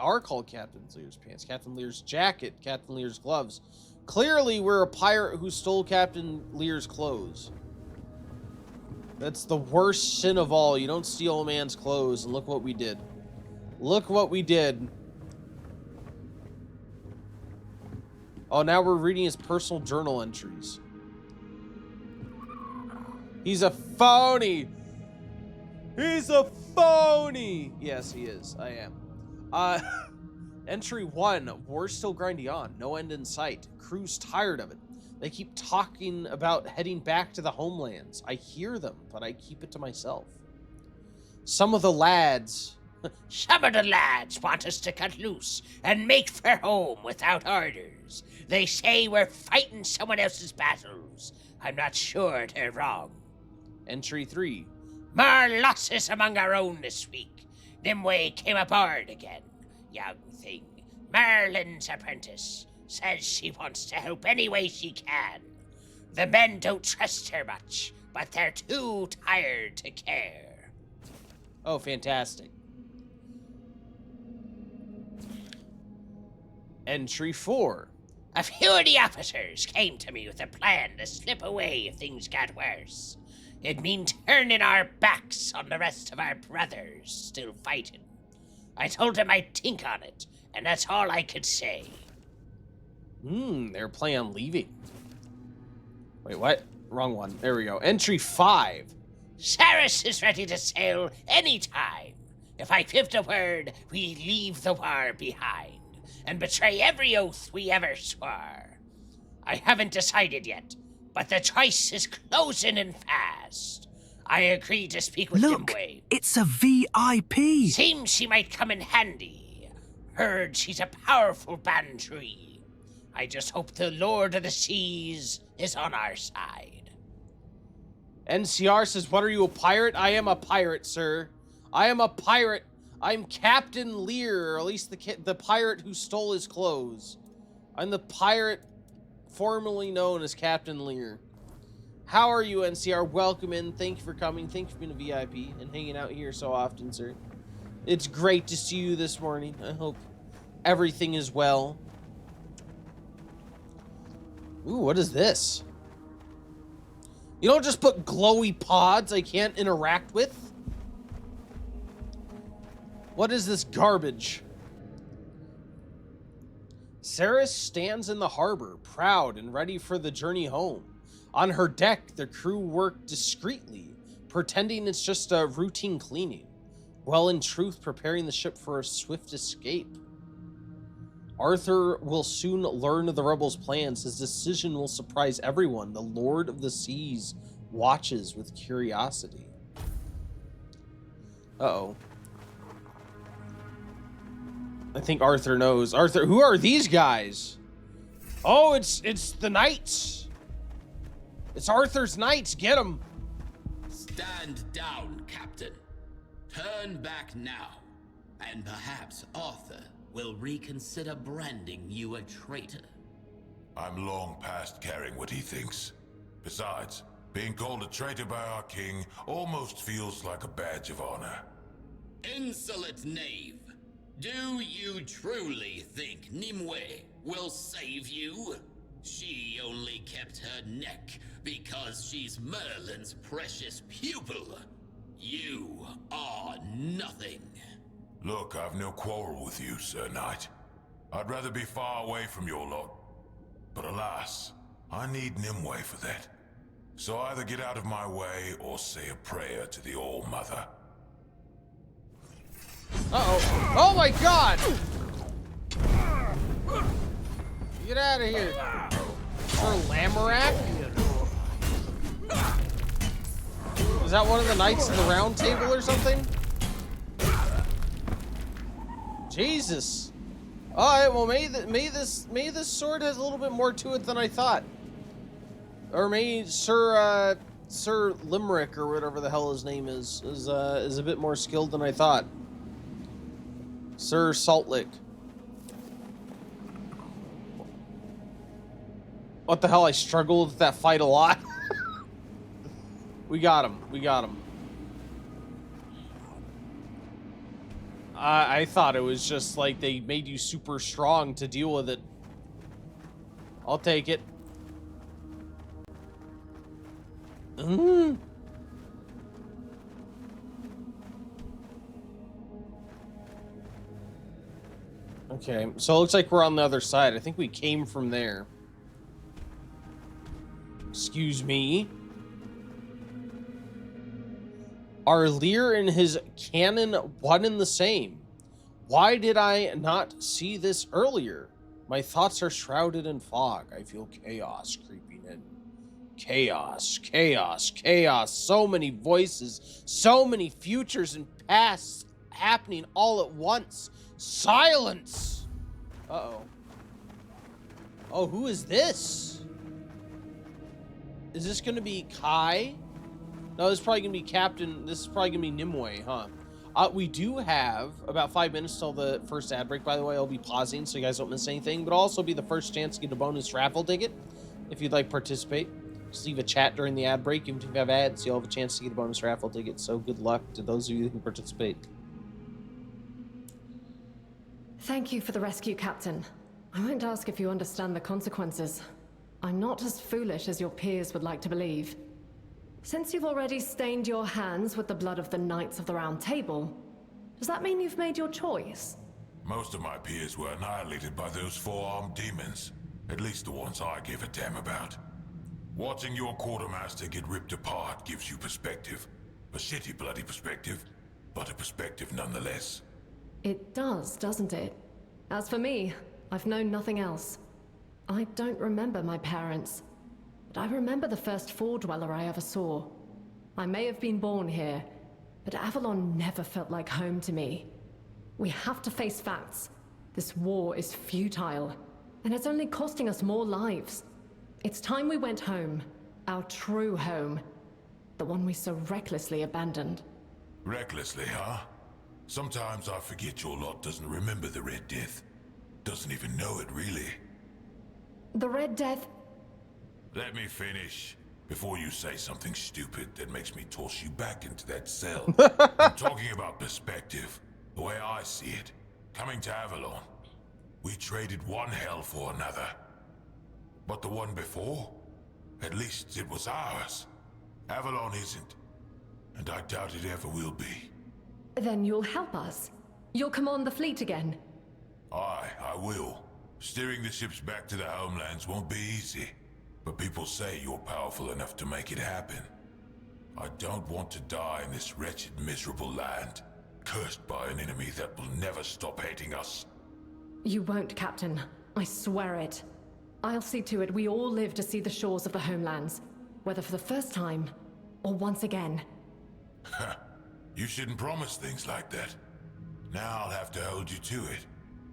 are called Captain Lear's pants, Captain Lear's jacket, Captain Lear's gloves. Clearly, we're a pirate who stole Captain Lear's clothes. That's the worst sin of all. You don't steal a man's clothes, and look what we did. Look what we did. Oh, now we're reading his personal journal entries. He's a phony! He's a phony! Yes, he is. I am. Entry 1. War's still grinding on. No end in sight. Crew's tired of it. They keep talking about heading back to the homelands. I hear them, but I keep it to myself. Some of the lads want us to cut loose and make for home without orders. They say we're fighting someone else's battles. I'm not sure they're wrong. Entry 3. More losses among our own this week. Nimue came aboard again. Young thing. Merlin's apprentice. Says she wants to help any way she can. The men don't trust her much, but they're too tired to care. Oh, fantastic. Entry 4. A few of the officers came to me with a plan to slip away if things got worse. It'd mean turning our backs on the rest of our brothers still fighting. I told them I'd think on it, and that's all I could say. They're planning on leaving. Wait, what? Wrong one. There we go. Entry 5. Saris is ready to sail anytime. If I give the word, we leave the war behind and betray every oath we ever swore. I haven't decided yet, but the choice is closing in fast. I agree to speak with Nimue. It's a VIP. Seems she might come in handy. Heard she's a powerful bandtree. I just hope the Lord of the Seas is on our side. NCR says, what are you, a pirate? I am a pirate, sir. I am a pirate. I'm Captain Lear, or at least the pirate who stole his clothes. I'm the pirate formerly known as Captain Lear. How are you, NCR? Welcome in. Thank you for coming. Thank you for being a VIP and hanging out here so often, sir. It's great to see you this morning. I hope everything is well. Ooh, what is this? You don't just put glowy pods I can't interact with? What is this garbage? Saris stands in the harbor, proud and ready for the journey home. On her deck, the crew work discreetly, pretending it's just a routine cleaning, while in truth preparing the ship for a swift escape. Arthur will soon learn of the rebels' plans. His decision will surprise everyone. The Lord of the Seas watches with curiosity. Uh-oh. I think Arthur knows. Arthur, who are these guys? Oh, it's the knights. It's Arthur's knights. Get them. Stand down, Captain. Turn back now, and perhaps Arthur will reconsider branding you a traitor. I'm long past caring what he thinks. Besides, being called a traitor by our king almost feels like a badge of honor. Insolent knave! Do you truly think Nimue will save you? She only kept her neck because she's Merlin's precious pupil. You are nothing. Look, I've no quarrel with you, Sir Knight. I'd rather be far away from your lot. But alas, I need Nimue for that. So either get out of my way or say a prayer to the All-Mother. Uh-oh. Oh my god! Get out of here. Sir Lamorak? Is that one of the Knights of the Round Table or something? Jesus. Alright, well may this sword has a little bit more to it than I thought. Or may Sir Limerick or whatever the hell his name is a bit more skilled than I thought. Sir Saltlick. What the hell? I struggled with that fight a lot. We got him. We got him. I thought it was just like they made you super strong to deal with it. I'll take it. Okay, so it looks like we're on the other side. I think we came from there. Excuse me. Are Lear and his cannon one and the same? Why did I not see this earlier? My thoughts are shrouded in fog. I feel chaos creeping in. Chaos, chaos, chaos. So many voices, so many futures and pasts happening all at once. Silence! Uh-oh. Oh, who is this? Is this going to be Kai? No, this is probably going to be Captain. This is probably going to be Nimue, huh? We do have about 5 minutes till the first ad break, by the way. I'll be pausing so you guys don't miss anything. But also be the first chance to get a bonus raffle ticket if you'd like to participate. Just leave a chat during the ad break. Even if you have ads, you'll have a chance to get a bonus raffle ticket. So good luck to those of you who participate. Thank you for the rescue, Captain. I won't ask if you understand the consequences. I'm not as foolish as your peers would like to believe. Since you've already stained your hands with the blood of the Knights of the Round Table, does that mean you've made your choice? Most of my peers were annihilated by those four-armed demons. At least the ones I give a damn about. Watching your quartermaster get ripped apart gives you perspective. A shitty bloody perspective, but a perspective nonetheless. It does, doesn't it? As for me, I've known nothing else. I don't remember my parents, but I remember the first Four-Dweller I ever saw. I may have been born here, but Avalon never felt like home to me. We have to face facts. This war is futile, and it's only costing us more lives. It's time we went home. Our true home. The one we so recklessly abandoned. Recklessly, huh? Sometimes I forget your lot doesn't remember the Red Death. Doesn't even know it, really. The Red Death... Let me finish, before you say something stupid that makes me toss you back into that cell. I'm talking about perspective, the way I see it. Coming to Avalon, we traded one hell for another. But the one before, at least it was ours. Avalon isn't, and I doubt it ever will be. Then you'll help us. You'll command the fleet again. Aye, I will. Steering the ships back to their homelands won't be easy, but people say you're powerful enough to make it happen. I don't want to die in this wretched, miserable land, cursed by an enemy that will never stop hating us. You won't, Captain. I swear it. I'll see to it we all live to see the shores of the homelands, whether for the first time, or once again. You shouldn't promise things like that. Now I'll have to hold you to it.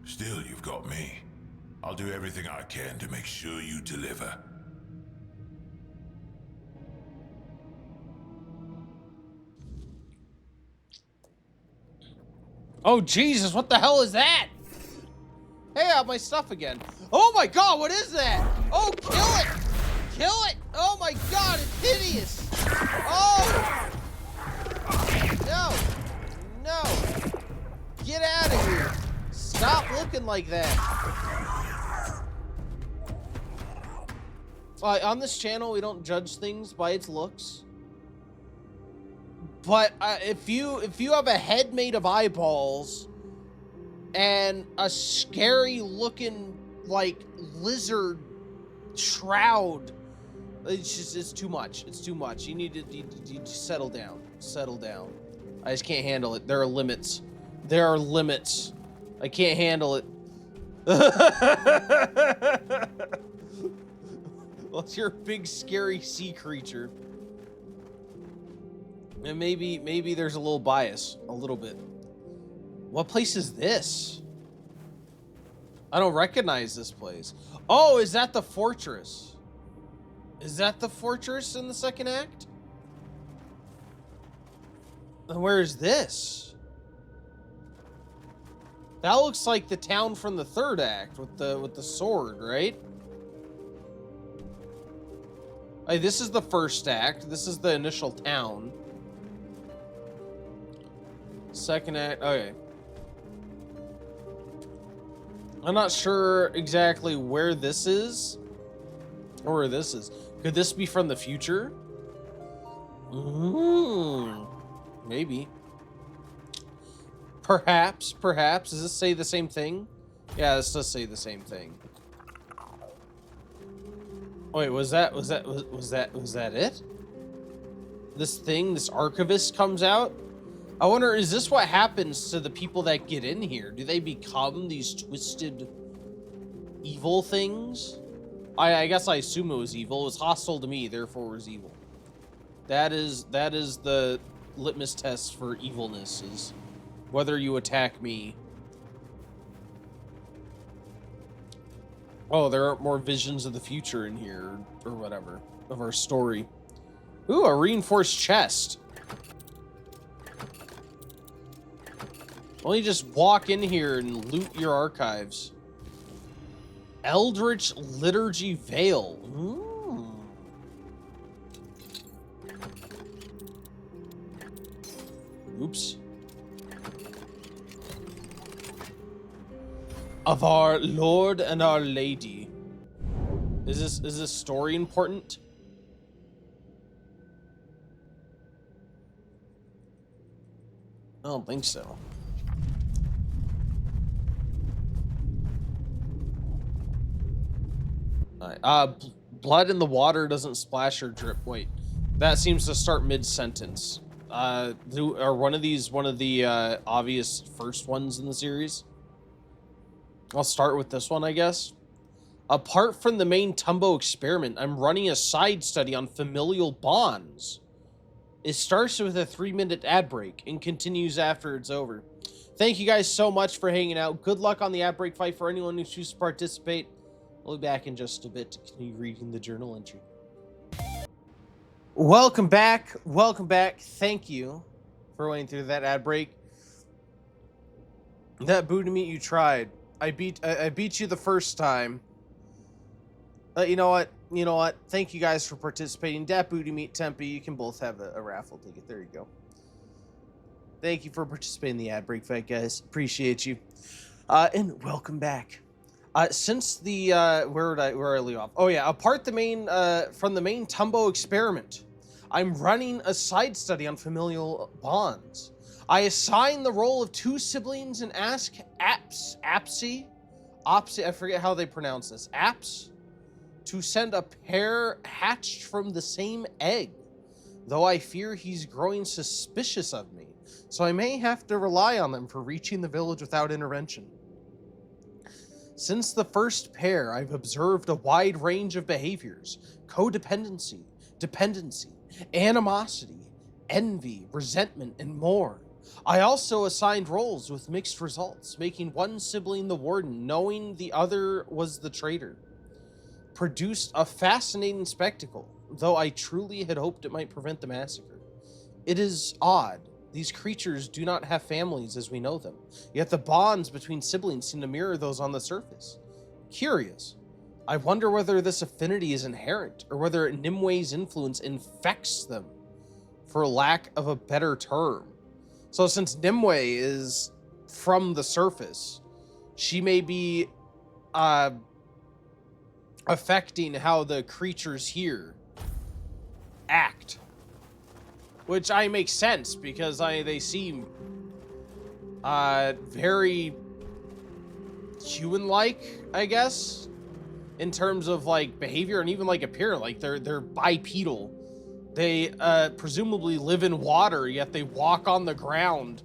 Still, you've got me. I'll do everything I can to make sure you deliver. Oh, Jesus, what the hell is that? Hey, I have my stuff again. Oh my God, what is that? Oh, kill it! Kill it! Oh my God, it's hideous! Oh! No! No! Get out of here! Stop looking like that! On this channel, we don't judge things by its looks. But if you have a head made of eyeballs and a scary looking like lizard shroud, it's too much. It's too much. You need to settle down. Settle down. I just can't handle it. There are limits. There are limits. I can't handle it. Well, you're a big scary sea creature. And maybe there's a little bias, a little bit. What place is this? I don't recognize this place. Oh, is that the fortress? Is that the fortress in the second act? And where is this? That looks like the town from the third act with the sword, right? Hey, this is the first act. This is the initial town. Second act, okay. I'm not sure exactly where this is. Or where this is. Could this be from the future? Maybe. Perhaps. Does this say the same thing? Yeah, this does say the same thing. Wait, was that it? This thing, this archivist comes out? I wonder, is this what happens to the people that get in here? Do they become these twisted evil things? I guess I assume it was evil. It was hostile to me, therefore it was evil. That is the litmus test for evilness, is whether you attack me. Oh, there are more visions of the future in here, or whatever, of our story. Ooh, a reinforced chest. Why don't you just walk in here and loot your archives? Eldritch Liturgy Veil. Ooh. Oops. Of our Lord and our Lady. Is this story important? I don't think so. Alright, blood in the water doesn't splash or drip. Wait, that seems to start mid-sentence. Are one of the obvious first ones in the series? I'll start with this one, I guess. Apart from the main Tumbo experiment, I'm running a side study on familial bonds. It starts with a 3-minute ad break and continues after it's over. Thank you guys so much for hanging out. Good luck on the ad break fight for anyone who chooses to participate. We'll be back in just a bit to continue reading the journal entry. Welcome back. Thank you for waiting through that ad break. That booty meat you tried. I beat you the first time. You know what? Thank you guys for participating. Dat Booty Meat Tempe, you can both have a raffle ticket. There you go. Thank you for participating in the ad break fight, guys. Appreciate you. And welcome back. Since the where did I leave off? Oh yeah, apart from the main Tumbo experiment, I'm running a side study on familial bonds. I assign the role of two siblings and ask Apsy, I forget how they pronounce this, Aps, to send a pair hatched from the same egg, though I fear he's growing suspicious of me, so I may have to rely on them for reaching the village without intervention. Since the first pair, I've observed a wide range of behaviors: codependency, dependency, animosity, envy, resentment, and more. I also assigned roles with mixed results, making one sibling the warden, knowing the other was the traitor. Produced a fascinating spectacle, though I truly had hoped it might prevent the massacre. It is odd. These creatures do not have families as we know them, yet the bonds between siblings seem to mirror those on the surface. Curious. I wonder whether this affinity is inherent, or whether Nimwe's influence infects them, for lack of a better term. So since Nimue is from the surface, she may be affecting how the creatures here act. Which makes sense, because they seem very human-like, I guess, in terms of like behavior and even like appearance. Like they're bipedal. They presumably live in water, yet they walk on the ground.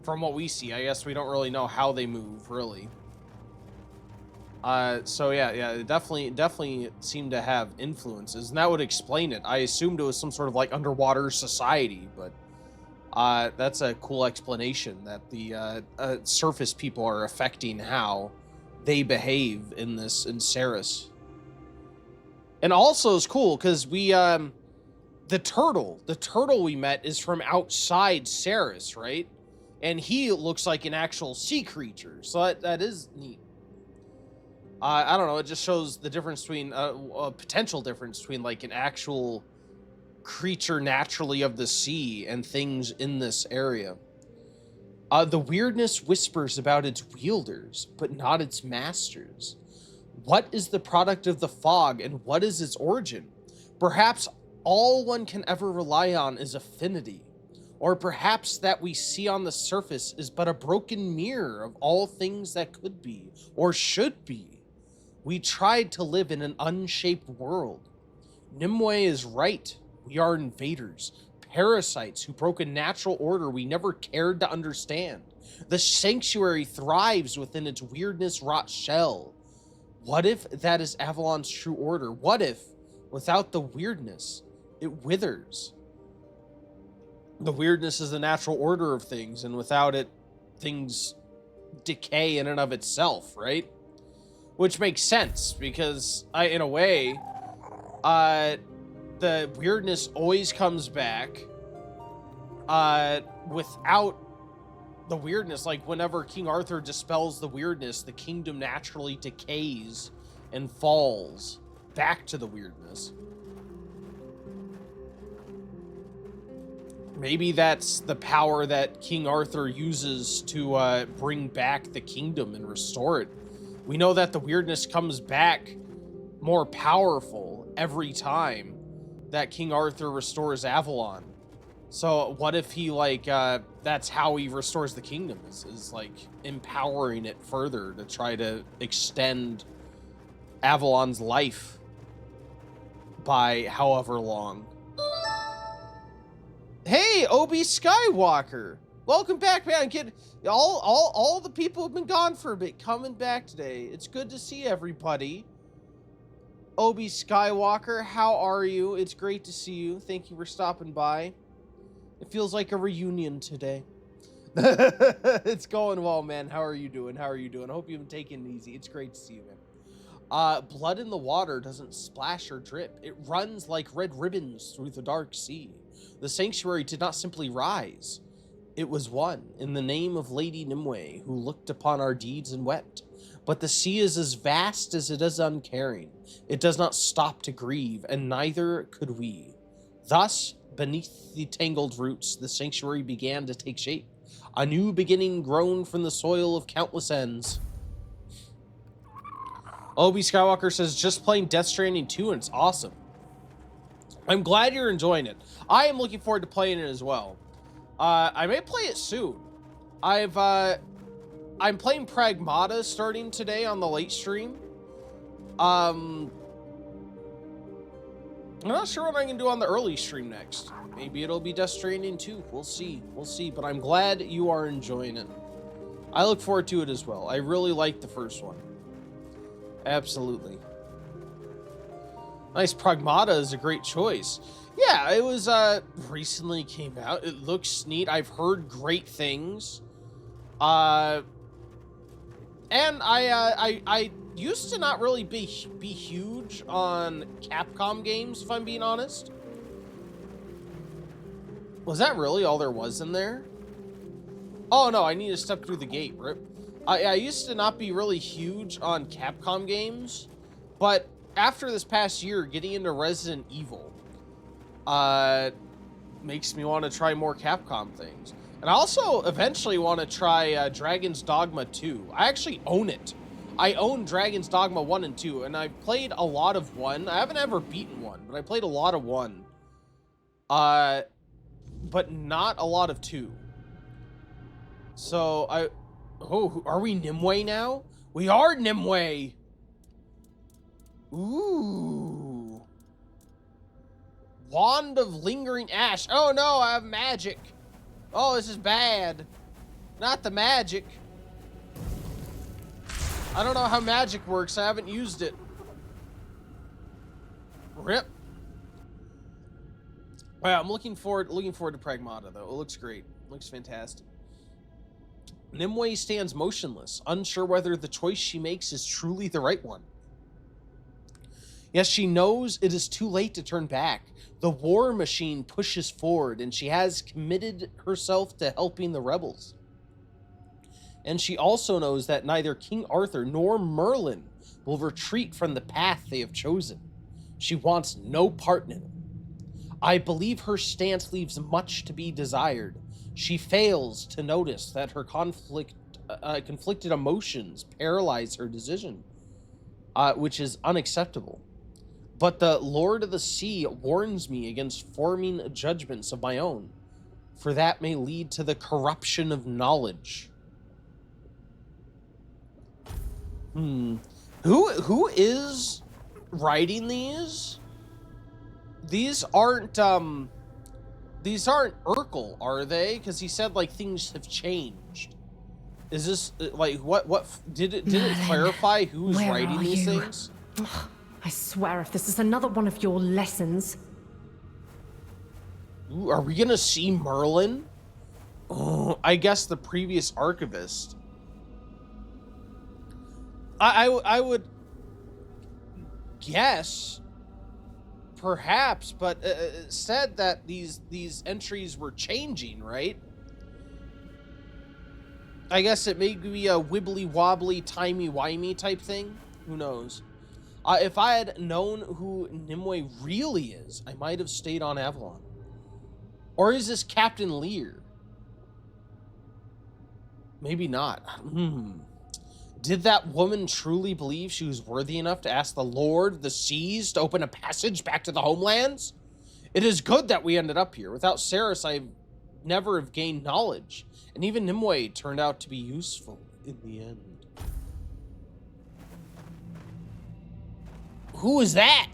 From what we see, I guess we don't really know how they move, really. So yeah, definitely seem to have influences, and that would explain it. I assumed it was some sort of like underwater society, but that's a cool explanation that the surface people are affecting how they behave in Ceres. And also it's cool because we the turtle we met is from outside Ceres, right? And he looks like an actual sea creature, so that is neat. I don't know, it just shows the difference between, a potential difference between, like, an actual creature naturally of the sea and things in this area. The weirdness whispers about its wielders, but not its masters. What is the product of the fog, and what is its origin? Perhaps all one can ever rely on is affinity. Or perhaps that we see on the surface is but a broken mirror of all things that could be, or should be. We tried to live in an unshaped world. Nimue is right. We are invaders, parasites who broke a natural order we never cared to understand. The sanctuary thrives within its weirdness-wrought shell. What if that is Avalon's true order? What if, without the weirdness, it withers? The weirdness is the natural order of things, and without it, things decay in and of itself, right? Which makes sense, because in a way, the weirdness always comes back. Without the weirdness, like whenever King Arthur dispels the weirdness, the kingdom naturally decays and falls back to the weirdness. Maybe that's the power that King Arthur uses to bring back the kingdom and restore it. We know that the weirdness comes back more powerful every time that King Arthur restores Avalon. So what if he, like, that's how he restores the kingdom, is like empowering it further to try to extend Avalon's life by however long. Hey, Obi Skywalker! Welcome back, man. Kid, all the people have been gone for a bit, coming back today. It's good to see everybody. Obi Skywalker, how are you? It's great to see you. Thank you for stopping by. It feels like a reunion today. It's going well, man. How are you doing? How are you doing? I hope you've been taking it easy. It's great to see you, man. Blood in the water doesn't splash or drip. It runs like red ribbons through the dark sea. The sanctuary did not simply rise. It was won in the name of Lady Nimue, who looked upon our deeds and wept. But the sea is as vast as it is uncaring. It does not stop to grieve, and neither could we. Thus, beneath the tangled roots, the sanctuary began to take shape. A new beginning grown from the soil of countless ends. Obi Skywalker says, just playing Death Stranding 2, and it's awesome. I'm glad you're enjoying it. I am looking forward to playing it as well. I may play it soon. I'm playing Pragmata starting today on the late stream. I'm not sure what I can do on the early stream next. Maybe it'll be Death Stranding 2. We'll see. We'll see. But I'm glad you are enjoying it. I look forward to it as well. I really like the first one. Absolutely. Nice. Pragmata is a great choice. Yeah, it was recently came out. It looks neat. I've heard great things. And I used to not really be huge on Capcom games, if I'm being honest. Was that really all there was in there? Oh no, I need to step through the gate, rip. I used to not be really huge on Capcom games, but after this past year, getting into Resident Evil makes me want to try more Capcom things. And I also eventually want to try Dragon's Dogma 2. I actually own it. I own Dragon's Dogma 1 and 2, and I've played a lot of 1. I haven't ever beaten 1, but I played a lot of 1. But not a lot of 2. So, oh, are we Nimue now? We are Nimue! Ooh. Wand of Lingering Ash. Oh no, I have magic. Oh, this is bad. Not the magic. I don't know how magic works. I haven't used it. Rip. Oh, yeah, I'm looking forward to Pragmata though. It looks great. It looks fantastic. Nimue stands motionless, unsure whether the choice she makes is truly the right one. Yes, she knows it is too late to turn back. The war machine pushes forward, and she has committed herself to helping the rebels. And she also knows that neither King Arthur nor Merlin will retreat from the path they have chosen. She wants no part in it. I believe her stance leaves much to be desired. She fails to notice that her conflicted emotions paralyze her decision, which is unacceptable. But the Lord of the Sea warns me against forming judgments of my own, for that may lead to the corruption of knowledge. Who is writing these? These aren't Urkel, are they? Because he said like things have changed. Is this like what did it clarify who's writing these things? I swear if this is another one of your lessons. Ooh, are we gonna see Merlin? Oh, I guess the previous archivist. I would guess, perhaps, but it said that these entries were changing, right? I guess it may be a wibbly wobbly, timey wimey type thing. Who knows? If I had known who Nimue really is, I might have stayed on Avalon. Or is this Captain Lear? Maybe not. Did that woman truly believe she was worthy enough to ask the Lord of the Seas to open a passage back to the homelands? It is good that we ended up here. Without Ceres, I never have gained knowledge. And even Nimue turned out to be useful in the end. Who is that?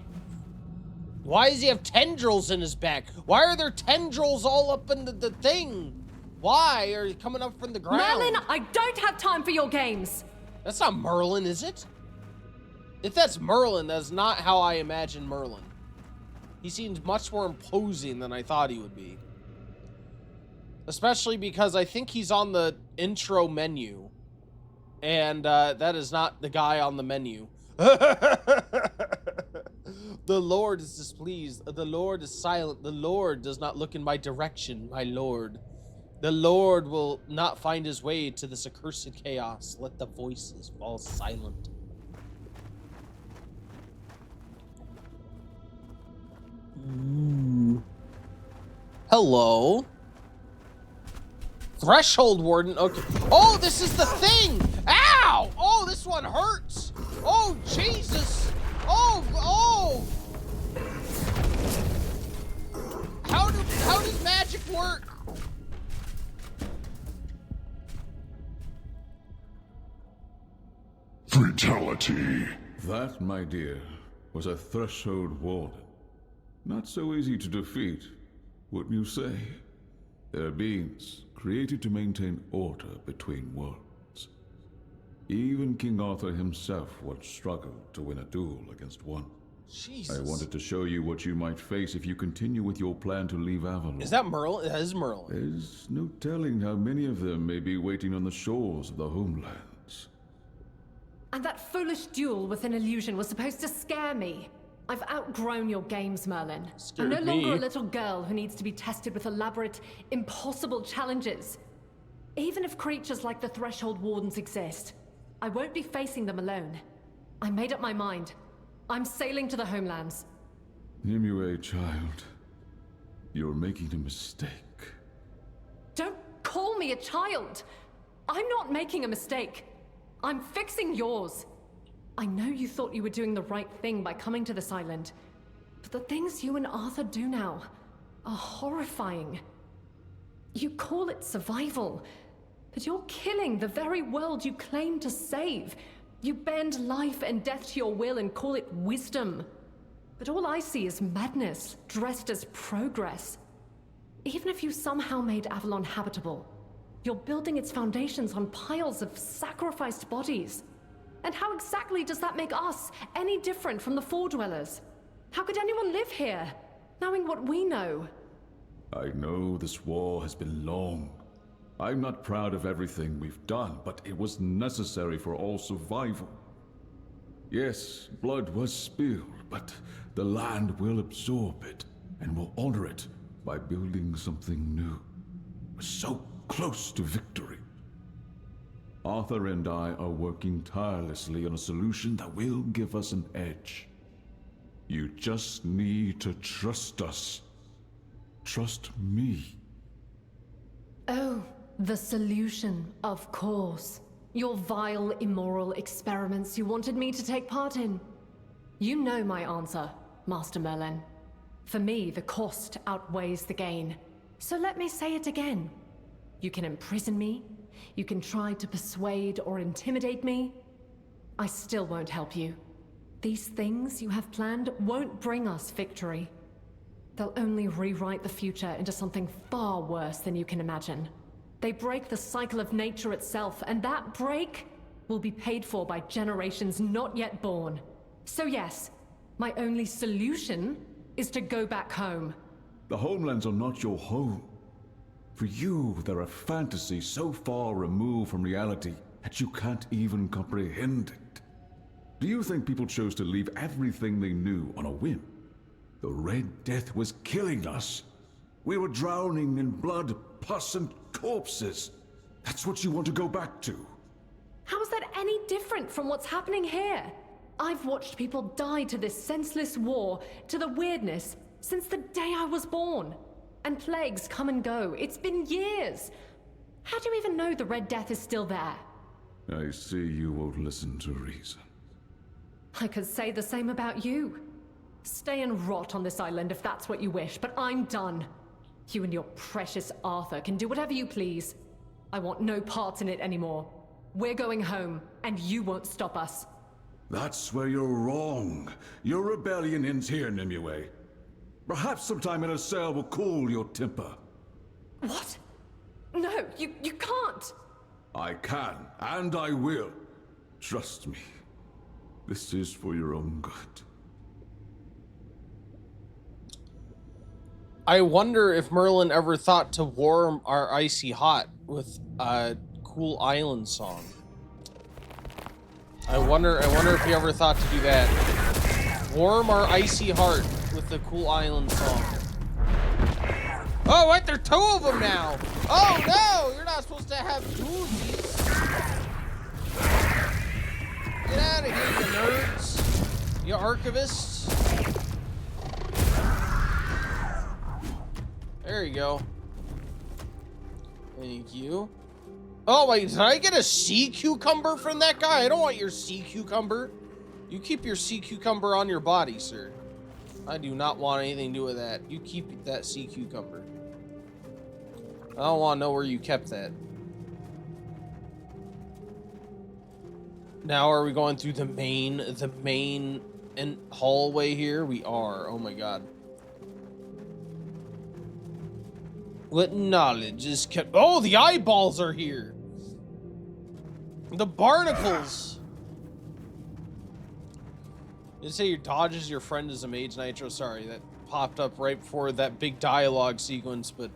Why does he have tendrils in his back? Why are there tendrils all up in the thing? Why are you coming up from the ground? Merlin, I don't have time for your games. That's not Merlin, is it? If that's Merlin, that's not how I imagine Merlin. He seems much more imposing than I thought he would be. Especially because I think he's on the intro menu. And that is not the guy on the menu. The Lord is displeased. The Lord is silent. The Lord does not look in my direction, my Lord. The Lord will not find his way to this accursed chaos. Let the voices fall silent. Ooh. Hello. Threshold Warden. Okay. Oh, this is the thing. Ow! Oh, this one hurts. Oh, Jesus. Oh. How does magic work? Fatality. That, my dear, was a Threshold Warden. Not so easy to defeat, wouldn't you say? They're beings created to maintain order between worlds. Even King Arthur himself once struggled to win a duel against one. Jesus. I wanted to show you what you might face if you continue with your plan to leave Avalon. Is that Merlin? That is Merlin. There's no telling how many of them may be waiting on the shores of the homelands. And that foolish duel with an illusion was supposed to scare me. I've outgrown your games, Merlin. I'm no longer a little girl who needs to be tested with elaborate, impossible challenges. Even if creatures like the Threshold Wardens exist, I won't be facing them alone. I made up my mind. I'm sailing to the homelands. Nimue, child, you're making a mistake. Don't call me a child! I'm not making a mistake. I'm fixing yours. I know you thought you were doing the right thing by coming to this island, but the things you and Arthur do now are horrifying. You call it survival, but you're killing the very world you claim to save. You bend life and death to your will and call it wisdom. But all I see is madness, dressed as progress. Even if you somehow made Avalon habitable, you're building its foundations on piles of sacrificed bodies. And how exactly does that make us any different from the Four Dwellers? How could anyone live here, knowing what we know? I know this war has been long. I'm not proud of everything we've done, but it was necessary for all survival. Yes, blood was spilled, but the land will absorb it, and will honor it by building something new. We're so close to victory. Arthur and I are working tirelessly on a solution that will give us an edge. You just need to trust us. Trust me. Oh, the solution, of course. Your vile, immoral experiments you wanted me to take part in. You know my answer, Master Merlin. For me, the cost outweighs the gain. So let me say it again. You can imprison me, you can try to persuade or intimidate me. I still won't help you. These things you have planned won't bring us victory. They'll only rewrite the future into something far worse than you can imagine. They break the cycle of nature itself, and that break will be paid for by generations not yet born. So yes, my only solution is to go back home. The homelands are not your home. For you, they're a fantasy so far removed from reality that you can't even comprehend it. Do you think people chose to leave everything they knew on a whim? The Red Death was killing us. We were drowning in blood, pus, and corpses. That's what you want to go back to. How is that any different from what's happening here? I've watched people die to this senseless war, to the weirdness, since the day I was born. And plagues come and go. It's been years. How do you even know the Red Death is still there? I see you won't listen to reason. I could say the same about you. Stay and rot on this island if that's what you wish, but I'm done. You and your precious Arthur can do whatever you please. I want no parts in it anymore. We're going home, and you won't stop us. That's where you're wrong. Your rebellion ends here, Nimue. Perhaps sometime in a cell will cool your temper. What? No, you can't! I can, and I will. Trust me. This is for your own good. I wonder if Merlin ever thought to warm our icy hot with a cool island song. I wonder if he ever thought to do that. Warm our icy heart with the cool island song. Oh, what? There are two of them now. Oh no, you're not supposed to have two of these. Get out of here, you nerds. You archivists. There you go. Thank you. Oh wait, did I get a sea cucumber from that guy? I don't want your sea cucumber. You keep your sea cucumber on your body, sir. I do not want anything to do with that. You keep that sea cucumber. I don't want to know where you kept that. Now are we going through the main and hallway here? We are. Oh my god. What knowledge is kept? Oh, the eyeballs are here. The barnacles. Did it say your dodge is your friend is a mage, Nitro? Sorry, that popped up right before that big dialogue sequence, but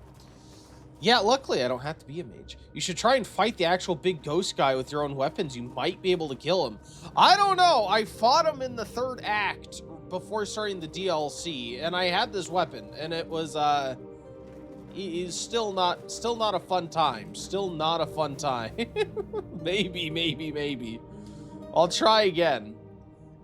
yeah, luckily I don't have to be a mage. You should try and fight the actual big ghost guy with your own weapons. You might be able to kill him. I don't know. I fought him in the 3rd act before starting the DLC, and I had this weapon, and it was he's still not a fun time. Still not a fun time. maybe. I'll try again.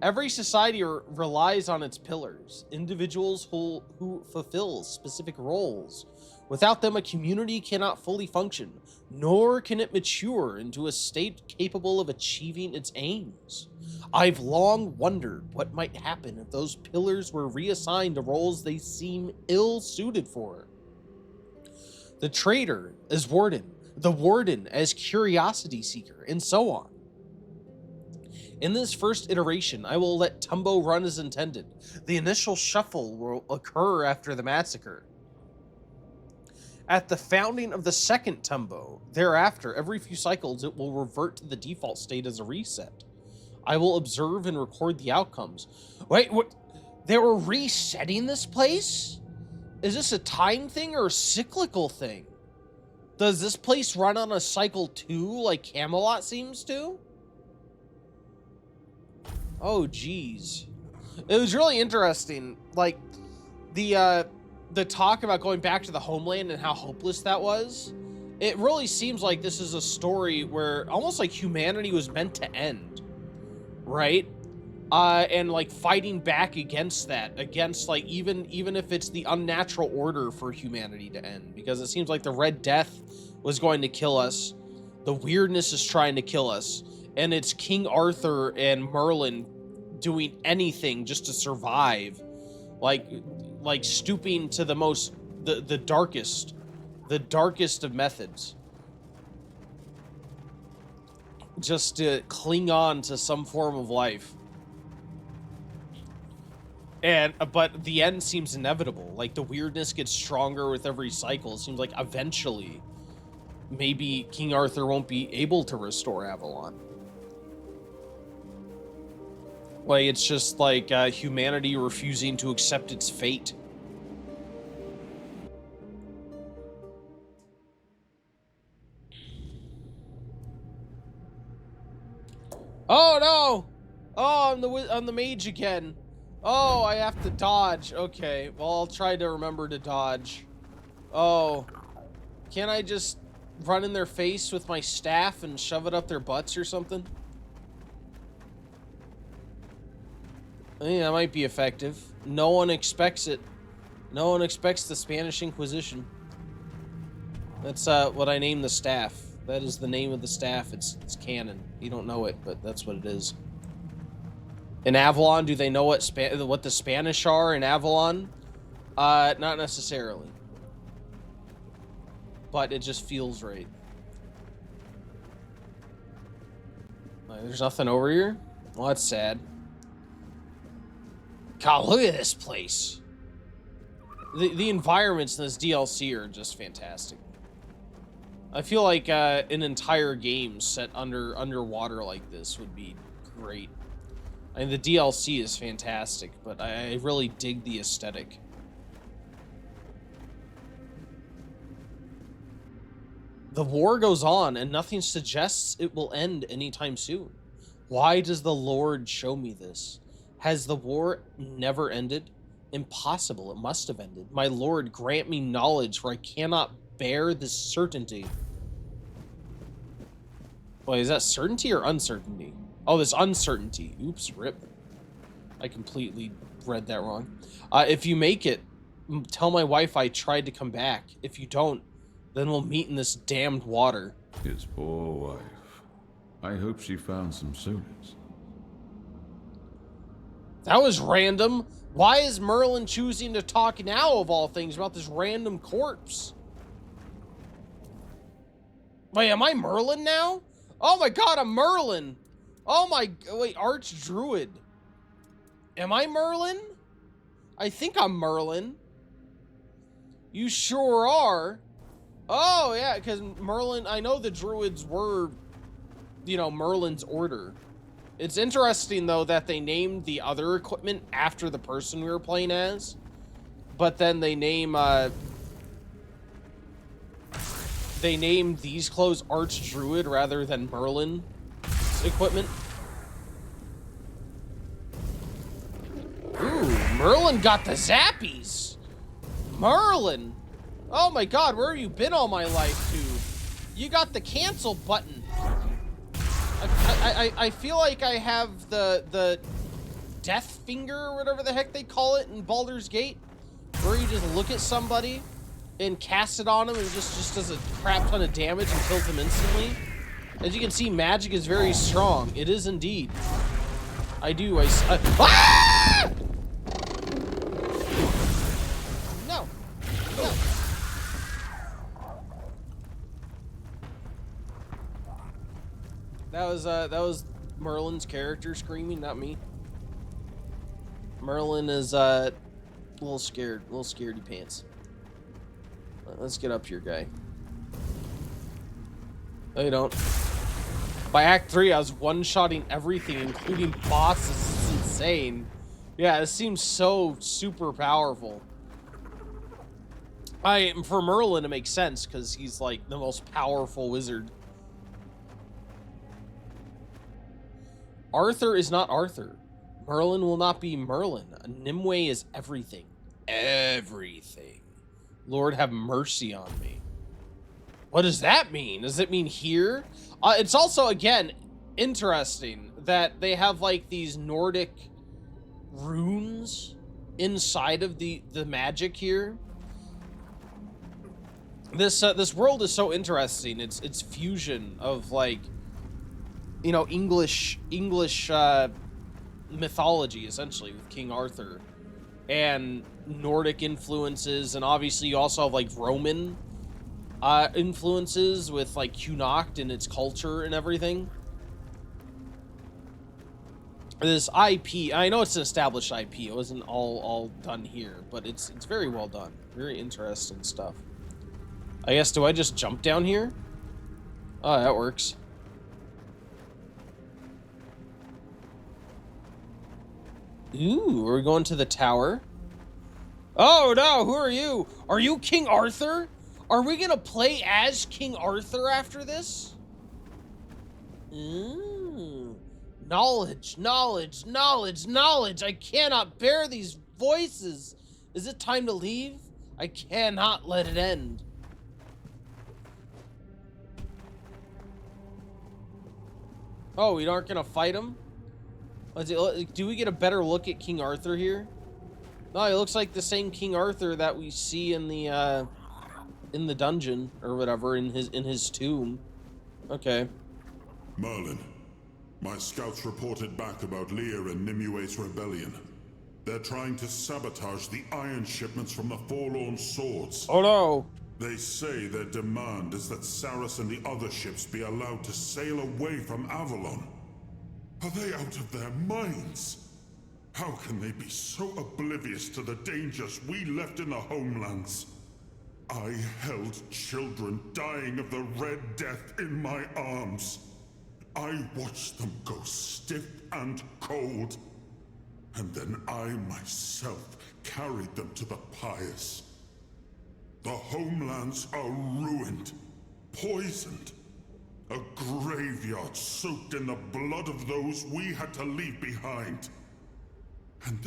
Every society relies on its pillars, individuals who fulfill specific roles. Without them, a community cannot fully function, nor can it mature into a state capable of achieving its aims. I've long wondered what might happen if those pillars were reassigned to roles they seem ill-suited for. The traitor as warden, the warden as curiosity seeker, and so on. In this first iteration, I will let Tumbo run as intended. The initial shuffle will occur after the massacre. At the founding of the second Tumbo, thereafter, every few cycles, it will revert to the default state as a reset. I will observe and record the outcomes. Wait, what? They were resetting this place? Is this a time thing or a cyclical thing? Does this place run on a cycle too, like Camelot seems to? Oh, geez. It was really interesting. Like, the talk about going back to the homeland and how hopeless that was. It really seems like this is a story where almost like humanity was meant to end. Right? And like fighting back against that, against like even if it's the unnatural order for humanity to end, because it seems like the Red Death was going to kill us. The weirdness is trying to kill us. And it's King Arthur and Merlin doing anything just to survive. Like stooping to the darkest of methods. Just to cling on to some form of life. But the end seems inevitable. Like, the weirdness gets stronger with every cycle. It seems like eventually, maybe King Arthur won't be able to restore Avalon. Like, it's just like humanity refusing to accept its fate. Oh no! Oh, I'm the mage again. Oh, I have to dodge. Okay, well, I'll try to remember to dodge. Oh, can't I just run in their face with my staff and shove it up their butts or something? I think that might be effective. No one expects it. No one expects the Spanish Inquisition. That's what I named the staff. That is the name of the staff. It's canon. You don't know it, but that's what it is. In Avalon, do they know what the Spanish are in Avalon? Not necessarily. But it just feels right. There's nothing over here? Well, that's sad. God, look at this place. The environments in this DLC are just fantastic. I feel like an entire game set underwater like this would be great. I mean, the DLC is fantastic, but I really dig the aesthetic. The war goes on, and nothing suggests it will end anytime soon. Why does the Lord show me this? Has the war never ended? Impossible, it must have ended. My Lord, grant me knowledge, for I cannot bear this certainty. Wait, is that certainty or uncertainty? Oh, this uncertainty. Oops, rip. I completely read that wrong. If you make it, tell my wife I tried to come back. If you don't, then we'll meet in this damned water. His poor wife. I hope she found some solace. That was random. Why is Merlin choosing to talk now, of all things, about this random corpse? Wait, am I Merlin now? Oh my god, I'm Merlin! Oh my... Wait, Archdruid. Am I Merlin? I think I'm Merlin. You sure are. Oh, yeah, because Merlin... I know the druids were, you know, Merlin's order. It's interesting, though, that they named the other equipment after the person we were playing as. But then they name, they named these clothes Archdruid rather than Merlin's equipment. Ooh, Merlin got the zappies. Merlin. Oh my god, where have you been all my life, dude? You got the cancel button. I feel like I have the death finger or whatever the heck they call it in Baldur's Gate, where you just look at somebody and cast it on them and just does a crap ton of damage and kills them instantly. As you can see, magic is very strong. It is indeed. Ah! No. No. That was Merlin's character screaming, not me. Merlin is a little scared, little scaredy pants. Let's get up here, guy. No, you don't. By Act 3, I was one-shotting everything, including bosses. This is insane. Yeah, it seems so super powerful. For Merlin, it makes sense, because he's, like, the most powerful wizard. Arthur is not Arthur. Merlin will not be Merlin. Nimue is everything. Everything. Lord, have mercy on me. What does that mean? Does it mean here? It's also, again, interesting that they have, like, these Nordic runes inside of the magic here. This world is so interesting. It's fusion of, like, you know, English mythology, essentially, with King Arthur, and Nordic influences, and obviously you also have, like, Roman influences with, like, Connacht and its culture and everything. This IP, I know it's an established IP. It wasn't all done here, but it's very well done. Very interesting stuff. I guess, do I just jump down here? Oh, that works. Ooh, are we going to the tower? Oh no, who are you? Are you King Arthur? Are we gonna play as King Arthur after this? Ooh. Knowledge, knowledge, knowledge, knowledge. I cannot bear these voices. Is it time to leave? I cannot let it end. Oh, we aren't gonna fight him? Do we get a better look at King Arthur here? No, he looks like the same King Arthur that we see in the dungeon or whatever, in his tomb. Okay. Merlin, my scouts reported back about Lear and Nimue's rebellion. They're trying to sabotage the iron shipments from the Forlorn Swords. Oh no! They say their demand is that Saris and the other ships be allowed to sail away from Avalon. Are they out of their minds? How can they be so oblivious to the dangers we left in the homelands? I held children dying of the Red Death in my arms. I watched them go stiff and cold. And then I myself carried them to the pyres. The homelands are ruined, poisoned. A graveyard soaked in the blood of those we had to leave behind. And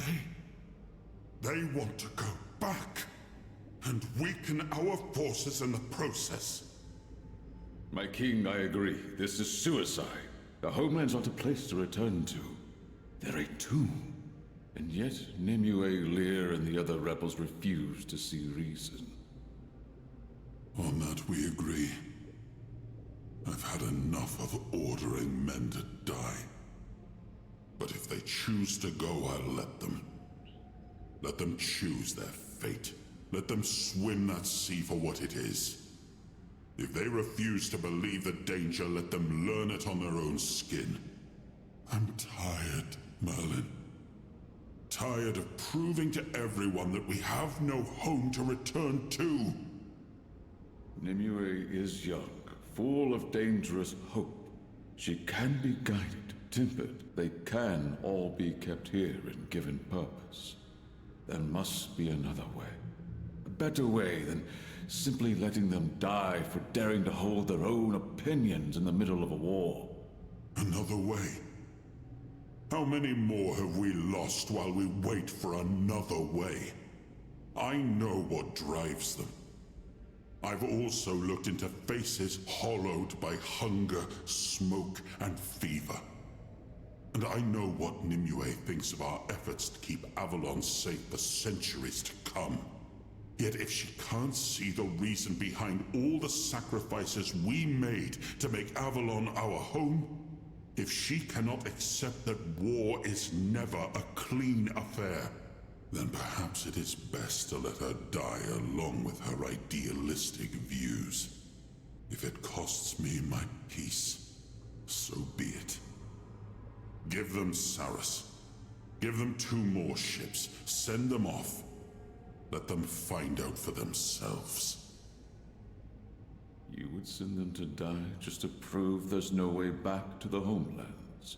they want to go back and weaken our forces in the process. My king, I agree. This is suicide. The homeland's not a place to return to. They're a tomb. And yet, Nimue, Lear, and the other rebels refuse to see reason. On that we agree. I've had enough of ordering men to die. But if they choose to go, I'll let them. Let them choose their fate. Let them swim that sea for what it is. If they refuse to believe the danger, let them learn it on their own skin. I'm tired, Merlin. Tired of proving to everyone that we have no home to return to. Nimue is young, full of dangerous hope. She can be guided, tempered. They can all be kept here and given purpose. There must be another way. A better way than simply letting them die for daring to hold their own opinions in the middle of a war. Another way? How many more have we lost while we wait for another way? I know what drives them. I've also looked into faces hollowed by hunger, smoke, and fever. And I know what Nimue thinks of our efforts to keep Avalon safe for centuries to come. Yet if she can't see the reason behind all the sacrifices we made to make Avalon our home, if she cannot accept that war is never a clean affair, then perhaps it is best to let her die along with her idealistic views. If it costs me my peace, so be it. Give them Saris. Give them 2 more ships. Send them off. Let them find out for themselves. You would send them to die just to prove there's no way back to the homelands?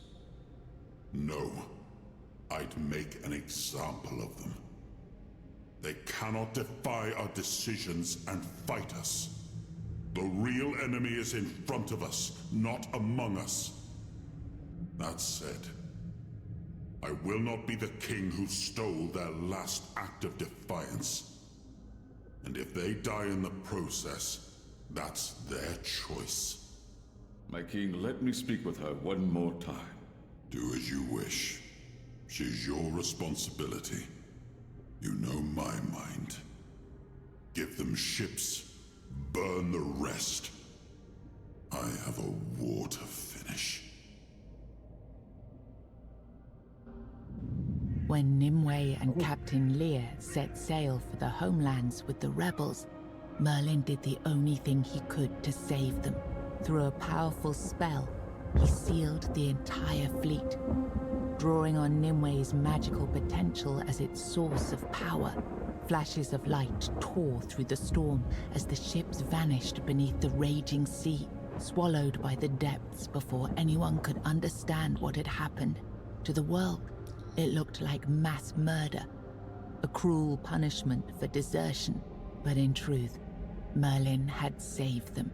No. I'd make an example of them. They cannot defy our decisions and fight us. The real enemy is in front of us, not among us. That said, I will not be the king who stole their last act of defiance. And if they die in the process, that's their choice. My king, let me speak with her one more time. Do as you wish. She's your responsibility. You know my mind. Give them ships, burn the rest. I have a war to finish. When Nimue and Captain Lear set sail for the homelands with the rebels, Merlin did the only thing he could to save them. Through a powerful spell, he sealed the entire fleet. Drawing on Nimue's magical potential as its source of power, flashes of light tore through the storm as the ships vanished beneath the raging sea, swallowed by the depths before anyone could understand what had happened. To the world, it looked like mass murder, a cruel punishment for desertion. But in truth, Merlin had saved them,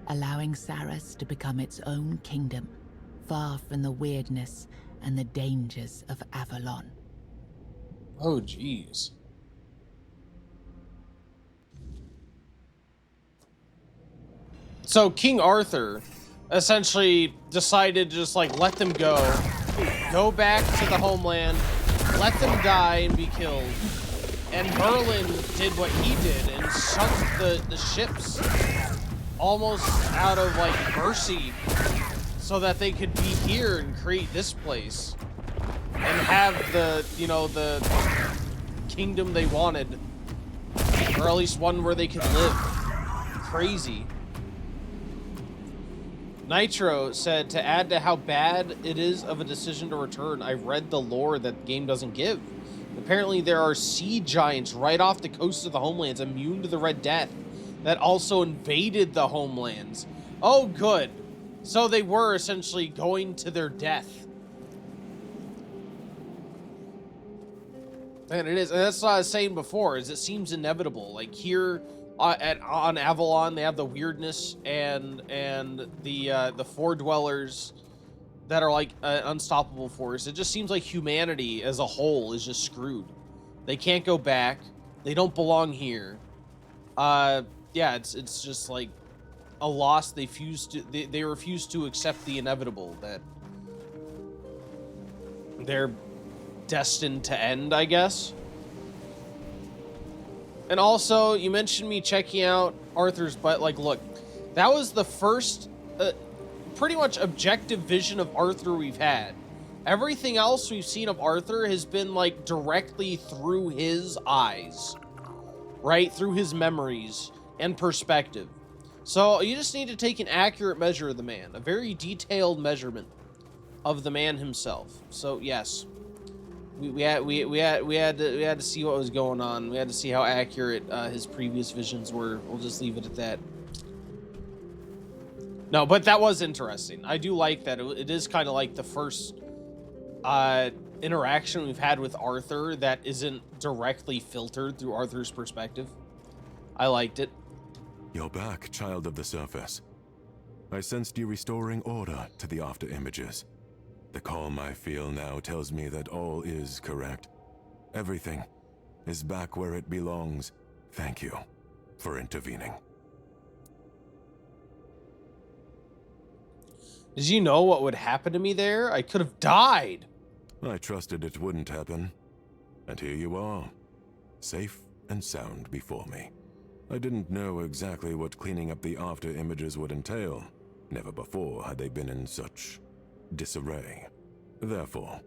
allowing Saras to become its own kingdom, far from the weirdness and the dangers of Avalon. Oh, jeez. So King Arthur essentially decided to just like let them go back to the homeland, let them die and be killed. And Merlin did what he did and sunk the ships almost out of like mercy so that they could be here and create this place and have the, you know, the kingdom they wanted, or at least one where they could live. Crazy. Nitro said, to add to how bad it is of a decision to return, I read the lore that the game doesn't give. Apparently there are sea giants right off the coast of the homelands immune to the Red Death that also invaded the homelands. Oh, good. So they were essentially going to their death. And it is, and that's what I was saying before, is it seems inevitable. Like here on Avalon, they have the weirdness and the Four Dwellers that are like an unstoppable force. It just seems like humanity as a whole is just screwed. They can't go back. They don't belong here. Yeah, it's just like a loss. They refuse to accept the inevitable, that they're destined to end, I guess. And also, you mentioned me checking out Arthur's butt. Like, look, that was the first pretty much objective vision of Arthur we've had. Everything else we've seen of Arthur has been like directly through his eyes, right? Through his memories and perspective. So you just need to take an accurate measure of the man, a very detailed measurement of the man himself. So yes, we had to see what was going on. We had to see how accurate his previous visions were. We'll just leave it at that. No, but that was interesting. I do like that. It is kind of like the first interaction we've had with Arthur that isn't directly filtered through Arthur's perspective. I liked it. You're back, child of the surface. I sensed you restoring order to the after images. The calm I feel now tells me that all is correct. Everything is back where it belongs. Thank you for intervening. Did you know what would happen to me there? I could have died. I trusted it wouldn't happen. And here you are, safe and sound before me. I didn't know exactly what cleaning up the after images would entail. Never before had they been in such disarray. Therefore,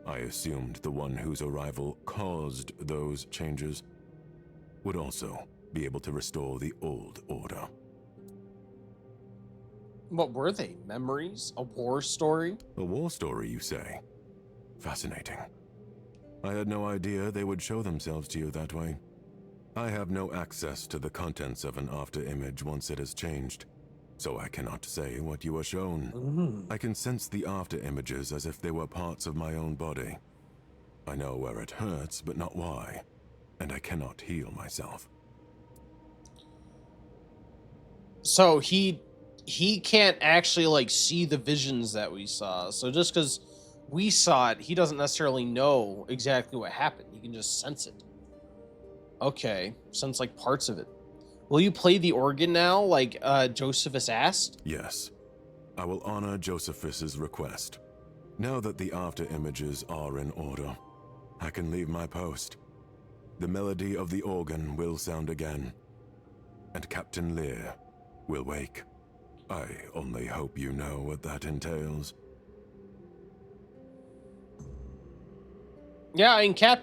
I assumed the one whose arrival caused those changes would also be able to restore the old order. What were they? Memories? A war story? A war story, you say? Fascinating. I had no idea they would show themselves to you that way. I have no access to the contents of an after image once it has changed, so I cannot say what you are shown. I can sense the after images as if they were parts of my own body. I know where it hurts, but not why, and I cannot heal myself. So he can't actually like see the visions that we saw. So just because we saw it, he doesn't necessarily know exactly what happened. He can just sense it. Okay, sense like parts of it. Will you play the organ now, like Josephus asked? Yes, I will honor Josephus's request. Now that the after images are in order, I can leave my post. The melody of the organ will sound again. and Captain Lear will wake. I only hope you know what that entails. Yeah, and Captain